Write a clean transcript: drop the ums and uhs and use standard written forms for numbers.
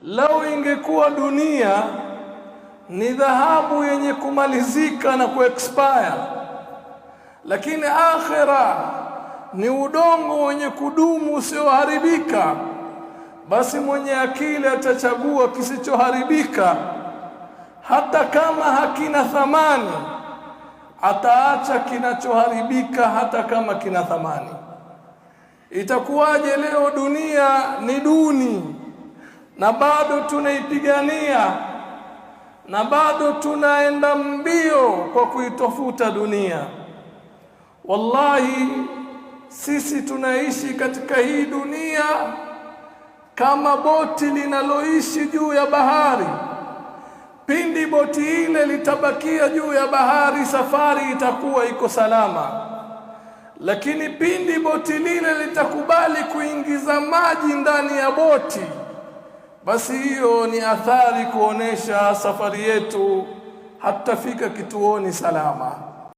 Lau ingekuwa dunia ni dhahabu yenye kumalizika na kuexpire, lakini akhira ni udongo wenye kudumu usioharibika, basi mwenye akili atachagua kisichoharibika. Hata kama hakina thamani, ataacha kinachoharibika hata kama kina thamani. Itakuwaje leo dunia ni duni na bado tunaipigania na bado tunaenda mbio kwa kuitafuta dunia? Wallahi, sisi tunaishi katika hii dunia kama boti linaloishi juu ya bahari. Pindi boti ile litabakia juu ya bahari, safari itakuwa iko salama. Lakini pindi boti lile litakubali kuingiza maji ndani ya boti, basi hiyo ni athari kuonesha safari yetu hatutafika kituoni salama.